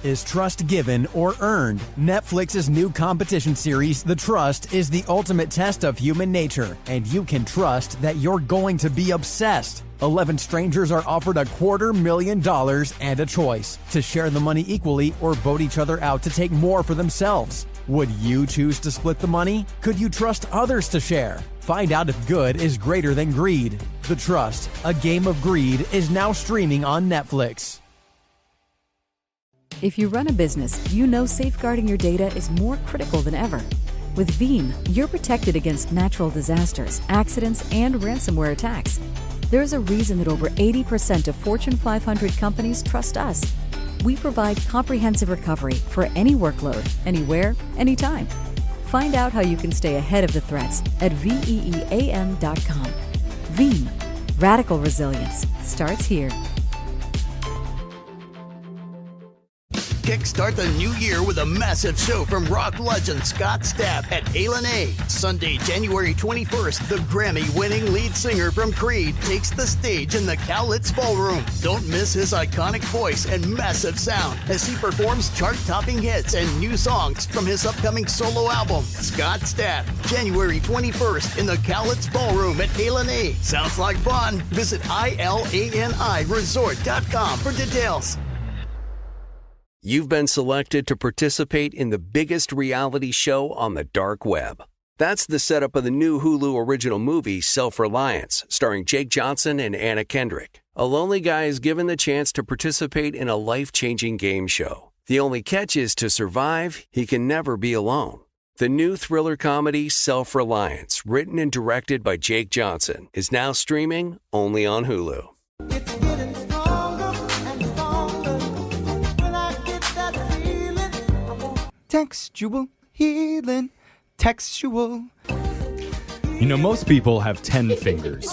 Is trust given or earned? Netflix's new competition series, The Trust, is the ultimate test of human nature, and you can trust that you're going to be obsessed. 11 strangers are offered $250,000 and a choice to share the money equally or vote each other out to take more for themselves. Would you choose to split the money? Could you trust others to share? Find out if good is greater than greed. The Trust, a game of greed, is now streaming on Netflix. If you run a business, you know safeguarding your data is more critical than ever. With Veeam, you're protected against natural disasters, accidents, and ransomware attacks. There's a reason that over 80% of Fortune 500 companies trust us. We provide comprehensive recovery for any workload, anywhere, anytime. Find out how you can stay ahead of the threats at veeam.com. Veeam, radical resilience, starts here. Kickstart the new year with a massive show from rock legend Scott Stapp at Halen A. Sunday, January 21st, the Grammy-winning lead singer from Creed takes the stage in the Cowlitz Ballroom. Don't miss his iconic voice and massive sound as he performs chart-topping hits and new songs from his upcoming solo album, Scott Stapp. January 21st in the Cowlitz Ballroom at Halen A. Sounds like fun. Visit ILANIresort.com for details. You've been selected to participate in the biggest reality show on the dark web. That's the setup of the new Hulu original movie, Self-Reliance, starring Jake Johnson and Anna Kendrick. A lonely guy is given the chance to participate in a life-changing game show. The only catch is to survive, he can never be alone. The new thriller comedy, Self-Reliance, written and directed by Jake Johnson, is now streaming only on Hulu. Textual healing, textual. You know, most people have 10 fingers.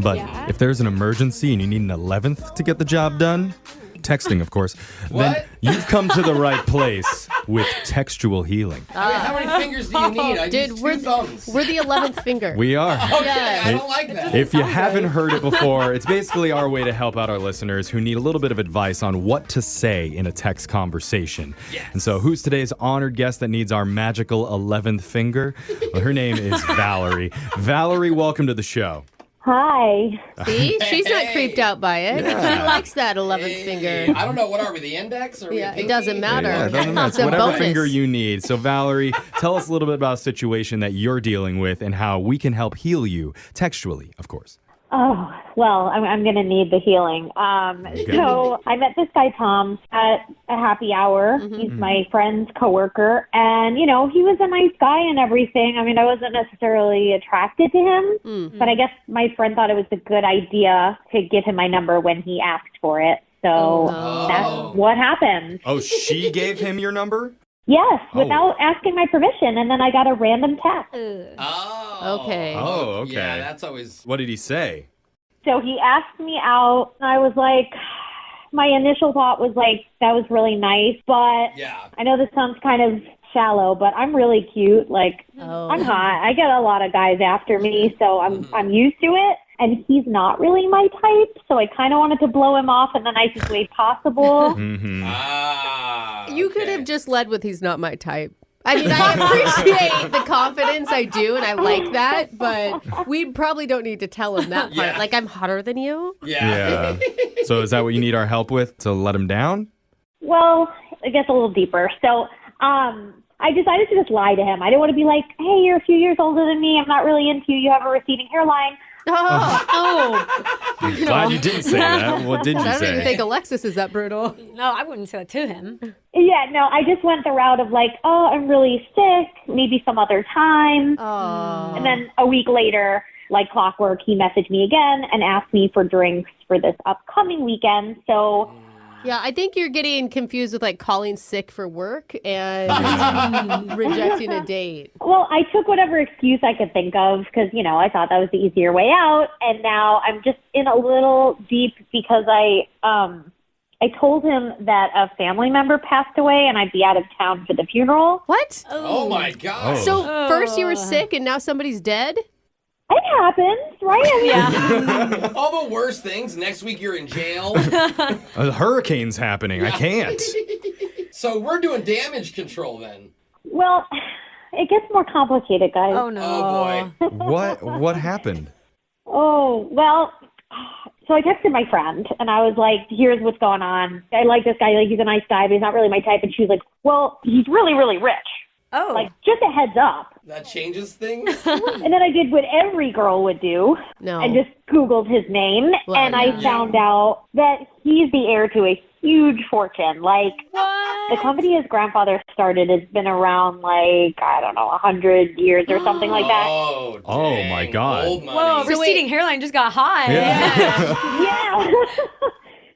But if there's an emergency and you need an 11th to get the job done, texting, of course, then you've come to the right place with textual healing. I mean, how many fingers do you need? I use two thumbs. We're the 11th finger. We are. Okay, I don't like that. If you haven't heard it before, it's basically our way to help out our listeners who need a little bit of advice on what to say in a text conversation. Yes. And so who's today's honored guest that needs our magical 11th finger? Well, her name is Valerie. Valerie, welcome to the show. Hi. See? She's not creeped out by it. Yeah. She likes that 11th finger. I don't know, what are we, the index? Or Yeah, we it doesn't matter. Yeah, it doesn't matter. It's It's a whatever bonus. finger you need. So, Valerie, tell us a little bit about a situation that you're dealing with and how we can help heal you textually, of course. Oh, well, I'm going to need the healing. So I met this guy, Tom, at a happy hour. He's my friend's coworker. And, you know, he was a nice guy and everything. I mean, I wasn't necessarily attracted to him, but I guess my friend thought it was a good idea to give him my number when he asked for it. So that's what happened. Oh, she gave him your number? Yes, without asking my permission. And then I got a random text. Oh. Okay. Oh, okay. Yeah, that's always... What did he say? So he asked me out, and I was like, my initial thought was like, that was really nice, but Yeah. I know this sounds kind of shallow, but I'm really cute. Like, I'm hot. I get a lot of guys after me, so I'm used to it. And he's not really my type, so I kind of wanted to blow him off in the nicest way possible. You could have just led with he's not my type. I mean, I appreciate the confidence, I do, and I like that, but we probably don't need to tell him that part. Yeah. Like, I'm hotter than you? Yeah. So is that what you need our help with, to let him down? Well, I guess a little deeper. So I decided to just lie to him. I didn't want to be like, hey, you're a few years older than me. I'm not really into you. You have a receding hairline. Glad you didn't say that. What did you I don't even say? think Alexis is that brutal. No, I wouldn't say that to him. Yeah, no, I just went the route of like, oh, I'm really sick, maybe some other time. And then a week later, like clockwork, he messaged me again and asked me for drinks for this upcoming weekend. So... Yeah, I think you're getting confused with like calling sick for work and rejecting a date. Well, I took whatever excuse I could think of because, you know, I thought that was the easier way out. And now I'm just in a little deep because I told him that a family member passed away and I'd be out of town for the funeral. What? Oh my God. So first you were sick and now somebody's dead? It happens, right? I mean, All the worst things. Next week you're in jail. A hurricane's happening. I can't. So we're doing damage control then. Well, it gets more complicated, guys. Oh, no. Oh, boy. What happened? Oh, well, so I texted my friend, and I was like, here's what's going on. I like this guy. Like, he's a nice guy, but he's not really my type. And she was like, well, he's really, really rich. Oh. Like, just a heads up. That changes things? And then I did what every girl would do. No. And just Googled his name. Well, and I found out that he's the heir to a huge fortune. Like, What? the company his grandfather started has been around, like, I don't know, 100 years or something like that. Oh, Oh, dang. my God. Old money. Whoa, receding hairline just got high. Yeah.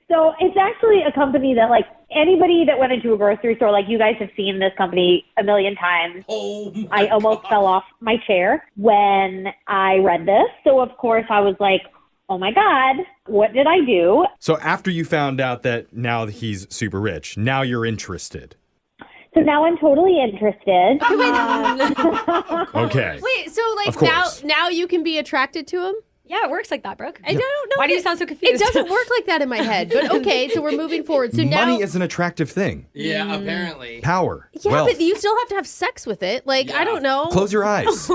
So it's actually a company that, like, anybody that went into a grocery store, like, you guys have seen this company a million times. Oh, my I almost God. fell off my chair when I read this. So, of course, I was like, oh, my God, what did I do? So after you found out that now he's super rich, now you're interested. So now I'm totally interested. Okay. Wait, so like Of course. now you can be attracted to him? Yeah, it works like that, Brooke. I don't know. Why do you sound so confused? It doesn't work like that in my head. But okay, so we're moving forward. So now Money is an attractive thing. Yeah, apparently. Power. yeah, Wealth. but you still have to have sex with it. Like, I Yeah. don't know. Close your eyes.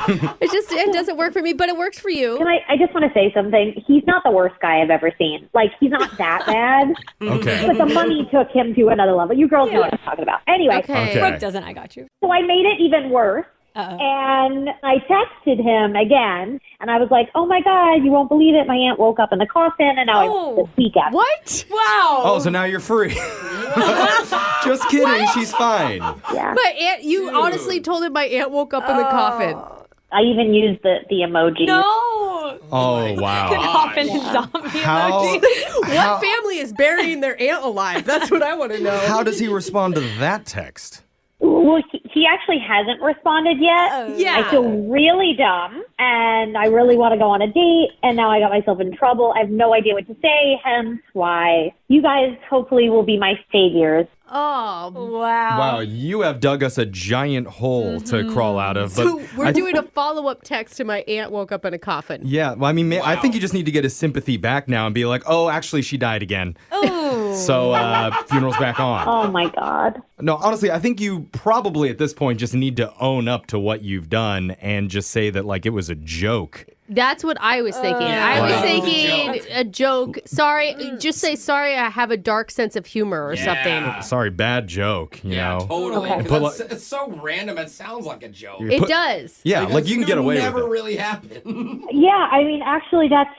It doesn't work for me, but it works for you. And I just want to say something. He's not the worst guy I've ever seen. Like, he's not that bad. Okay. But the money took him to another level. You girls know what I'm talking about. Anyway, Okay. Okay. Brooke doesn't. I got you. so I made it even worse. Uh-oh. And I texted him again, and I was like, oh, my God, you won't believe it. My aunt woke up in the coffin, and now I'm this weekend. What? Wow. Oh, so now you're free. Just kidding. She's fine. Yeah. But you honestly told him my aunt woke up in the coffin. I even used the emoji. No. Oh, The wow. coffin zombie How, emoji. What family is burying their aunt alive? That's what I want to know. how does he respond to that text? Well, he actually hasn't responded yet. Yeah. I feel really dumb, and I really want to go on a date, and now I got myself in trouble. I have no idea what to say, hence why you guys hopefully will be my saviors. Oh. Wow. Wow, you have dug us a giant hole to crawl out of. But So we're doing a follow-up text to my aunt woke up in a coffin. Yeah, well, I mean, I think you just need to get his sympathy back now and be like, oh, actually, she died again. Oh. So, funeral's back on. Oh, my God. No, honestly, I think you probably at this point just need to own up to what you've done and just say that, like, it was a joke. That's what I was thinking. I was Wow. thinking a joke. Sorry, just say sorry. I have a dark sense of humor or something. Sorry, bad joke, you Yeah, know? totally. Okay. 'Cause it's so random. It sounds like a joke. It does. Yeah, like you can get away with Never it. really happened. Yeah, I mean, actually, that's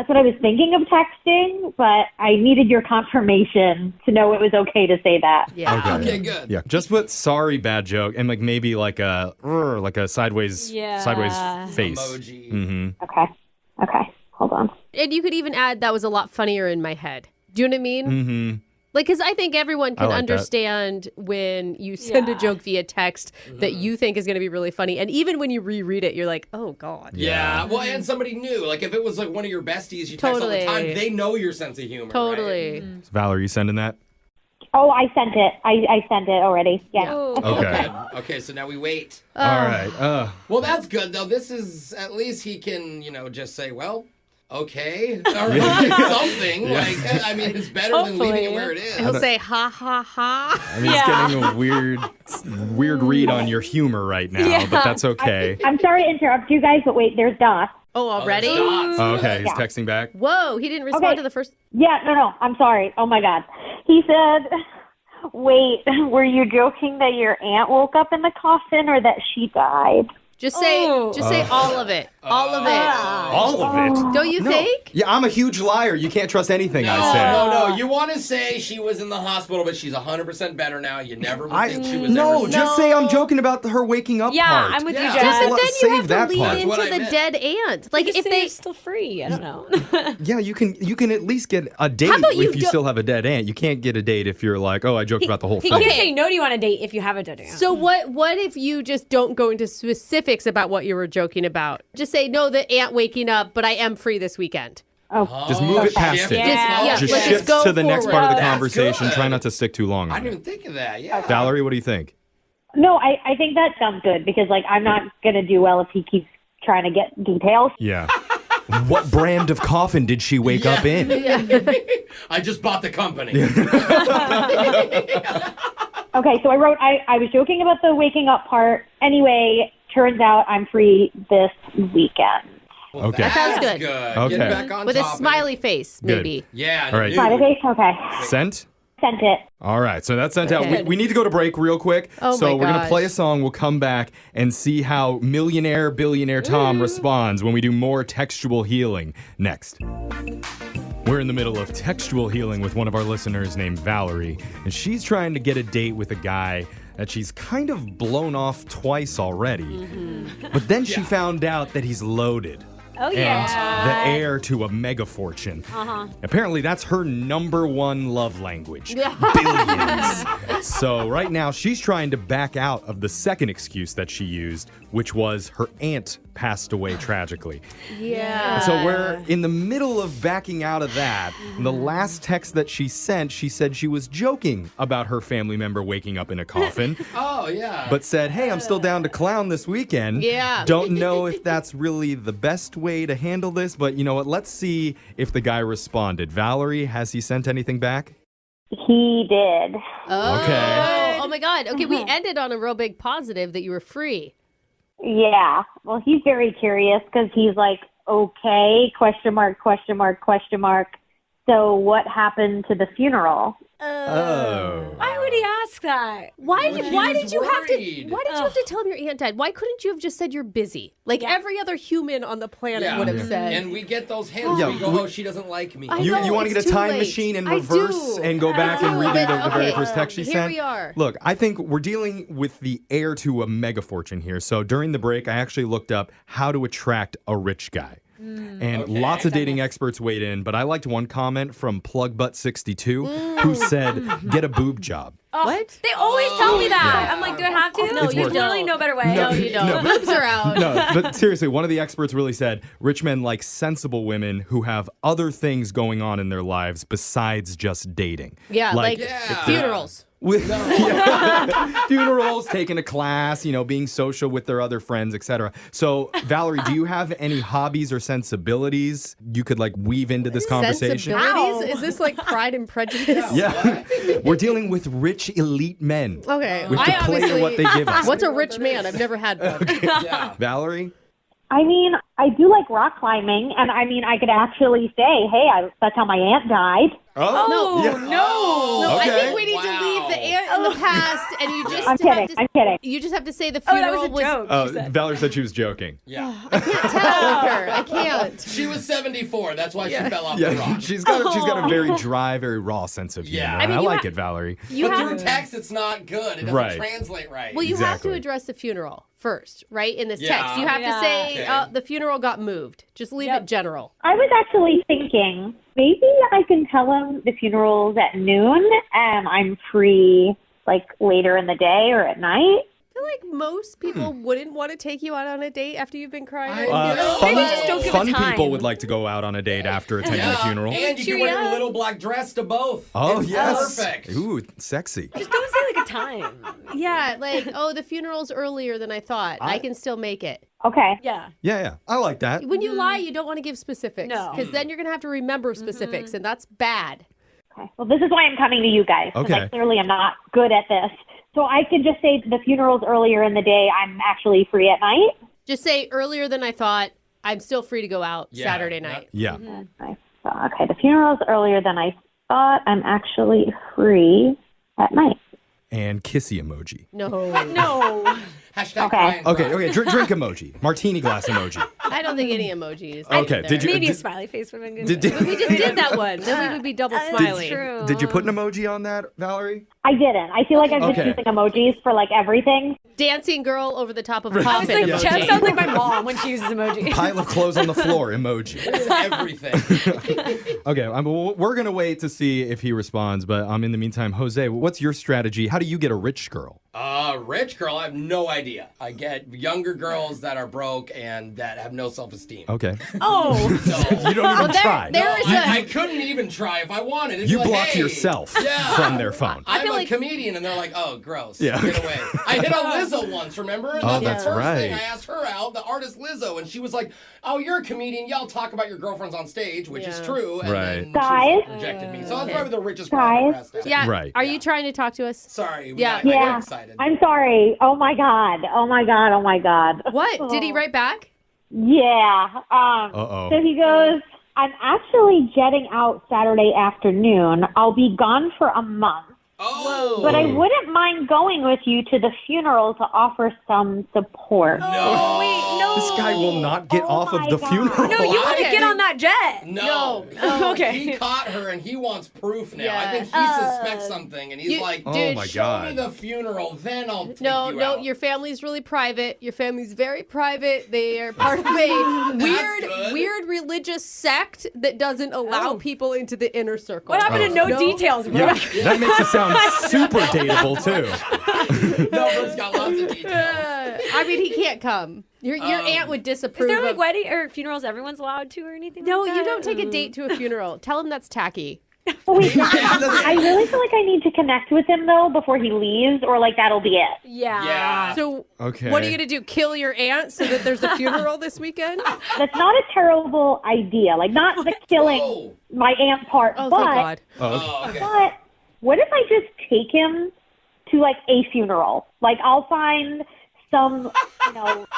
what I was thinking of texting, but I needed your confirmation to know it was okay to say that. Yeah. Okay, good. Yeah, just put sorry, bad joke, and like maybe like a sideways face. Emoji. Mm-hmm. Okay, hold on. And you could even add that was a lot funnier in my head. Do you know what I mean? Mm-hmm. Like, because I think everyone can like that. understand when you send a joke via text that you think is going to be really funny. And even when you reread it, you're like, oh, God. Yeah, well, and somebody new. Like, if it was like one of your besties you text all the Totally. time, they know your sense of humor. Totally. Right? Valerie, you sending that? Oh, I sent it. I sent it already. Yeah. Okay. Okay, so now we wait. All right. Well, that's good, though. This is, at least he can, just say, well, okay. Or something. Like, I mean, it's better than leaving it where it is. He'll say, ha, ha, ha. I mean, it's getting a weird read on your humor right now, but that's okay. I'm sorry to interrupt you guys, but wait, there's Doc. Oh, already? Oh, okay, he's texting back. Whoa, he didn't respond to the first. Yeah, no, I'm sorry. Oh, my God. He said, wait, were you joking that your aunt woke up in the coffin or that she died? Just say all of it. All of it. All of it? Don't you think? Yeah, I'm a huge liar. You can't trust anything I say. No. You want to say she was in the hospital, but she's 100% better now. You never would think she was No, ever just say I'm joking about her waking up Yeah, part. I'm with you, Yeah. Jen. But then you save have to that lean part. That's what into I the meant. dead aunt. Like, Just if say they. you're still free. I don't know. Yeah, you can at least get a date about you if you do- still have a dead aunt. You can't get a date if you're like, oh, I joked about the whole He thing. can't say no to you on a date if you have a dead aunt. So what if you just don't go into specifics about what you were joking about? Just say, no, the aunt waking up, but I am free this weekend. Just move it past shift it. Yeah. Just let's shift just go to the next part forward. of the That's conversation. good. Try not to stick too long I on didn't it. even think of that. Yeah. Valerie, what do you think? No, I think that sounds good because, like, I'm not going to do well if he keeps trying to get details. Yeah. What brand of coffin did she wake up in? I just bought the company. Okay, so I wrote, I was joking about the waking up part. Anyway, turns out I'm free this weekend. Well, okay. That sounds good. Okay. Get back on With a topic. smiley face, maybe. Yeah. All right. Smiley face? Okay. Sent? Sent it. All right, so that's sent out. We need to go to break real quick. Oh so my we're going to gosh. play a song. We'll come back and see how millionaire, billionaire Tom responds when we do more textual healing next. We're in the middle of textual healing with one of our listeners named Valerie, and she's trying to get a date with a guy that she's kind of blown off twice already. But then she found out that he's loaded. Oh, yeah. And the heir to a mega fortune. Apparently, that's her number one love language. Billions. So right now, she's trying to back out of the second excuse that she used, which was her aunt passed away tragically. Yeah. And so we're in the middle of backing out of that. And the last text that she sent, she said she was joking about her family member waking up in a coffin. Oh, yeah. But said, hey, I'm still down to clown this weekend. Yeah. Don't know if that's really the best way to handle this, but you know what? Let's see if the guy responded. Valerie, has he sent anything back? He did. Oh. Okay. Oh my God. Okay, we ended on a real big positive that you were free. Yeah. Well, he's very curious because he's like, okay, question mark, question mark, question mark. So what happened to the funeral? Oh. Why would he ask that? Why did you have to worried. tell him your aunt died? Why couldn't you have just said you're busy? Like every other human on the planet would have said. And we get those hints. Yeah, we go, oh, she doesn't like me. You want to it's get a too time late. machine in I reverse do. and go back and redo the very first text she Here sent? we are. Look, I think we're dealing with the heir to a mega fortune here. So during the break, I actually looked up how to attract a rich guy. And lots of dating experts weighed in, but I liked one comment from PlugButt62 who said, get a boob job. Oh, What? They always tell me that. I'm like, do I have to? No, It's you worth it. Literally don't. no better way. No, you don't. Boobs are out. No, but seriously, one of the experts really said rich men like sensible women who have other things going on in their lives besides just dating. Yeah, like funerals. With funerals, taking a class, being social with their other friends, etc. So, Valerie, do you have any hobbies or sensibilities you could weave into this conversation? Sensibilities? Is this like Pride and Prejudice? Yeah. We're dealing with rich elite men. Okay. We have to play to what they give us. What's a rich man? I've never had one. Valerie? I mean, I do like rock climbing, and I mean, I could actually say, hey, that's how my aunt died. Oh, No, No, I Okay. think we need to leave the aunt in the past, and you just I'm kidding. You just have to say the Oh, that funeral was a joke. Oh, she said. Valerie said she was joking. Yeah. I can't tell her. I can't. She was 74. That's why she fell off the Yeah, rock. she's got a very dry, very raw sense of humor. Yeah. And I you like ha- it, Valerie. You But have through text, it's not good. It doesn't Right. translate right. Well, you have Exactly. to address the funeral first, right? In this Yeah. text, you have to say Okay. the funeral got moved. Just leave it general. I was actually thinking maybe I can tell him the funeral's at noon and I'm free later in the day or at night. I feel like most people wouldn't want to take you out on a date after you've been crying. Maybe just don't give Fun it time. people would like to go out on a date after attending a funeral. And you Cheer can wear you your up. little black dress to both. Oh, It's yes. perfect. Ooh, sexy. Just don't say a time. Yeah, the funeral's earlier than I thought. I can still make it. Okay. Yeah. Yeah. I like that. When you lie, you don't want to give specifics. No. Because then you're going to have to remember specifics, and that's bad. Okay. Well, this is why I'm coming to you guys. 'Cause Okay. I clearly am not good at this. So I could just say the funeral's earlier in the day. I'm actually free at night. Just say earlier than I thought. I'm still free to go out Yeah, Saturday night. Yeah. Okay. The funeral's earlier than I thought. I'm actually free at night. And kissy emoji. No. No. Hashtag Okay. crying Okay, cry. okay. Drink emoji. Martini glass emoji. I don't think any emojis. Okay, did you- Maybe a did- smiley face would have been good. Did, We just did that one. Then we would be double smiling. True. did you put an emoji on that, Valerie? I didn't. I feel like I've Okay. been using emojis for everything. Dancing girl over the top of a I was coffin like, emoji. Jeff sounds like my mom when she uses emojis. Pile of clothes on the floor emoji. Everything. Okay, we're going to wait to see if he responds, but in the meantime, Jose, what's your strategy? How do you get a rich girl? Rich girl, I have no idea. I get younger girls that are broke and that have no self-esteem. Okay. Oh. So, You don't even try. I couldn't even try if I wanted. It'd You be like, block hey, yourself yeah, from their phone. I'm feel a like- comedian, and they're like, oh, gross. Yeah. Get away. I hit on Lizzo once, remember? That's the first right. thing I asked her out, the artist Lizzo, and she was like, oh, you're a comedian. Y'all talk about your girlfriends on stage, which is true. And Right. then Guys? she rejected me. So I was probably the richest girl Guys? I've ever asked out. Yeah. Right. Are you trying to talk to us? Sorry. Yeah. I got Yeah. excited. I'm sorry. Oh my God. Oh my God. Oh my God. What? Did he write back? Yeah. Uh-oh. So he goes, I'm actually jetting out Saturday afternoon. I'll be gone for a month. Oh. But I wouldn't mind going with you to the funeral to offer some support. No. Oh, wait, no. This guy will not get off of my the God. funeral. No, you want to Okay. get on that jet. No. Okay. He caught her and he wants proof now. Yeah. I think he suspects something and he's like, Oh Dude, my show me God. the funeral, then I'll take No, you out. your family's really private. Your family's very private. They are part of a good. weird religious sect that doesn't allow people into the inner circle. What happened to no details, bro? Yeah, that makes it sound super dateable, too. No, Brooke's got lots of details. I mean, he can't come. Your aunt would Is disapprove. there like of- wedding or funerals everyone's allowed to or anything No, like that? you don't take a date to a funeral. Tell him that's tacky. Oh, wait, I really feel like I need to connect with him, though, before he leaves, or like that'll be it. Yeah. Yeah. So, Okay. what are you gonna do? Kill your aunt so that there's a funeral this weekend? That's not a terrible idea. Like, not the killing Whoa. my aunt part, Oh, but, thank God. Oh, okay. but what if I just take him to, like, a funeral? Like, I'll find some,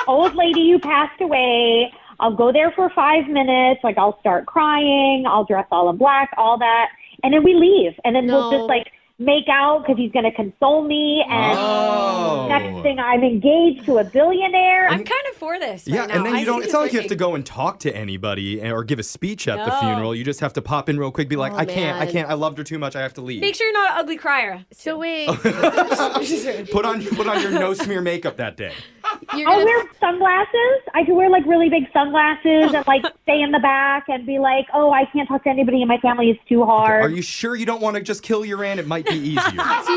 old lady who passed away. I'll go there for 5 minutes. Like, I'll start crying. I'll dress all in black, all that. And then we leave. And then we'll No. just, like, make out because he's going to console me. And Oh. next thing, I'm engaged to a billionaire. I'm kind of for this. Yeah, right and now. then I you don't, see it's this not like you have to working. go and talk to anybody or give a speech at the No. funeral. You just have to pop in real quick, be like, Oh, I man. can't, I loved her too much, I have to leave. Make sure you're not an ugly crier. So wait, Put on your no smear makeup that day. you're I'll gonna wear sunglasses. I could wear like really big sunglasses and like stay in the back and be like, oh, I can't talk to anybody in my family. It's too hard. Are you sure you don't want to just kill your aunt? It might be easier. So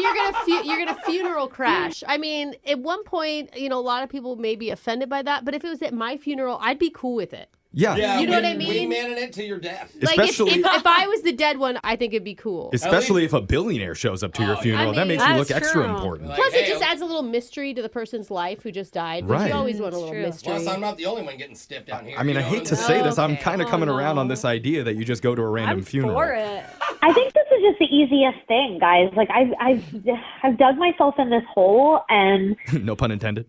you're gonna funeral crash. I mean, at one point, a lot of people may be offended by that, but if it was at my funeral, I'd be cool with it. Yeah. Yeah, You know what I mean? Wingmanning it to your death. Like Especially- if I was the dead one, I think it'd be cool. Especially if a billionaire shows up to your Oh, funeral. I that mean, makes you look that's extra true. important. Like, Plus, hey, it just adds a little mystery to the person's life who just died. Right. You always want a little True. mystery. Plus, I'm not the only one getting stiffed down here. I mean, you I know, hate to and- say this. I'm Okay. kind of coming around on this idea that you just go to a random I'm funeral. for it. I think this is just the easiest thing, guys. Like I've dug myself in this hole, and No pun intended.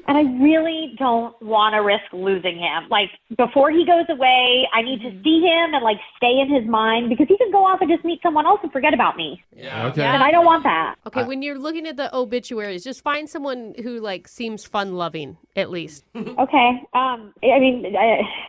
I really don't want to risk losing him. Like before he goes away, I need to see him and like stay in his mind because he can go off and just meet someone else and forget about me, Yeah. Okay. and I don't want that. Okay, when you're looking at the obituaries, just find someone who seems fun-loving at least. Okay. I mean,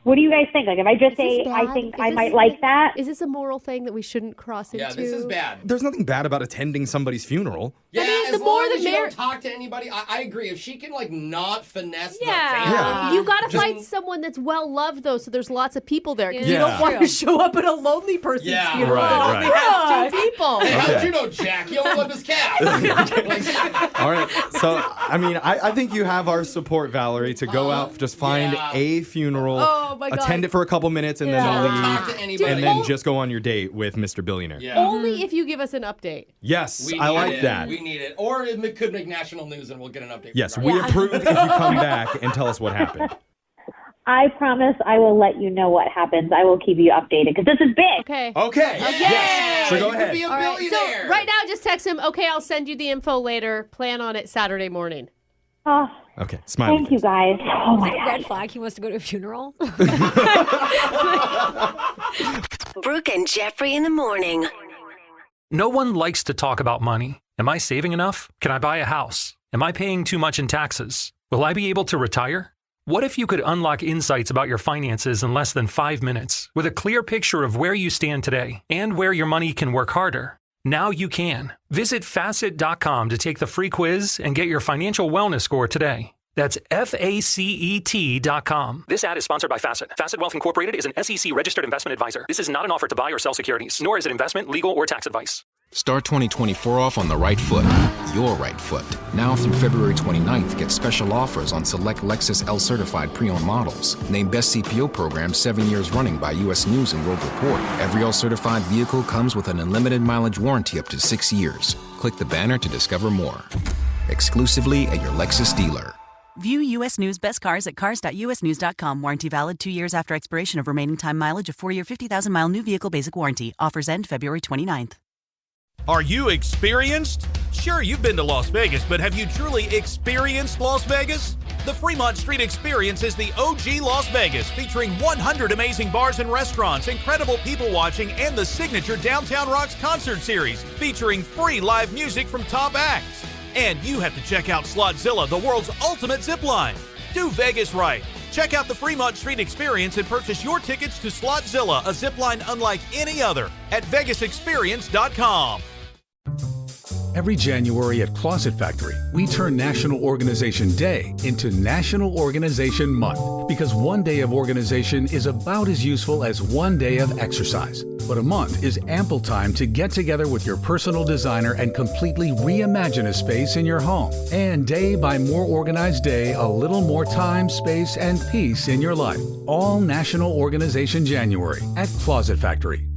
what do you guys think? Like, if I just say I think I might like that, Is this a moral thing that we shouldn't cross into? Yeah, this is bad. There's nothing bad about attending somebody's funeral. Yeah, mean, as the more long the as you merri- don't talk to anybody, I agree. If she can not finesse the Yeah. family. Yeah. You gotta Just- find someone that's well loved though, so there's lots of people there. Because Yeah. you don't want to True. show up at a lonely person's Yeah. funeral Right, that only has two people. Hey, how did Okay. you know Jack? He only lived his cat. All right. So, I mean, I think you have our support, Valerie, to go out, just find yeah. a funeral, Oh, my God. attend it for a couple minutes, and then Yeah. leave. Talk to anybody. And then just go on your date with Mr. Billionaire. Yeah. Only if you give us an update. Yes, We I need like it. that. We need it. Or it could make national news and we'll get an update. Yes, from we her. approve if you come back and tell us what happened. I promise I will let you know what happens. I will keep you updated because this is big. Okay. Okay. Yes. So go You could ahead. be a All right. So billionaire. right now, just text him. Okay, I'll send you the info later. Plan on it Saturday morning. Oh, Okay, smile. thank you guys. Oh my God. Red flag. He wants to go to a funeral. Brooke and Jeffrey in the morning. No one likes to talk about money. Am I saving enough? Can I buy a house? Am I paying too much in taxes? Will I be able to retire? What if you could unlock insights about your finances in less than 5 minutes with a clear picture of where you stand today and where your money can work harder? Now you can. Visit Facet.com to take the free quiz and get your financial wellness score today. That's FACET.com. This ad is sponsored by Facet. Facet Wealth Incorporated is an SEC registered investment advisor. This is not an offer to buy or sell securities, nor is it investment, legal, or tax advice. Start 2024 off on the right foot. Your right foot. Now through February 29th, get special offers on select Lexus L-certified pre-owned models. Named Best CPO program 7 years running by U.S. News and World Report. Every L-certified vehicle comes with an unlimited mileage warranty up to 6 years. Click the banner to discover more. Exclusively at your Lexus dealer. View U.S. News Best Cars at cars.usnews.com. Warranty valid 2 years after expiration of remaining time mileage of 4-year 50,000-mile new vehicle basic warranty. Offers end February 29th. Are you experienced? Sure, you've been to Las Vegas, but have you truly experienced Las Vegas? The Fremont Street Experience is the OG Las Vegas, featuring 100 amazing bars and restaurants, incredible people watching, and the signature Downtown Rocks concert series, featuring free live music from top acts. And you have to check out Slotzilla, the world's ultimate zip line. Do Vegas right. Check out the Fremont Street Experience and purchase your tickets to Slotzilla, a zip line unlike any other, at vegasexperience.com. Every January at Closet Factory, we turn National Organization Day into National Organization Month because one day of organization is about as useful as one day of exercise. But a month is ample time to get together with your personal designer and completely reimagine a space in your home. And day by more organized day, a little more time, space, and peace in your life. All National Organization January at Closet Factory.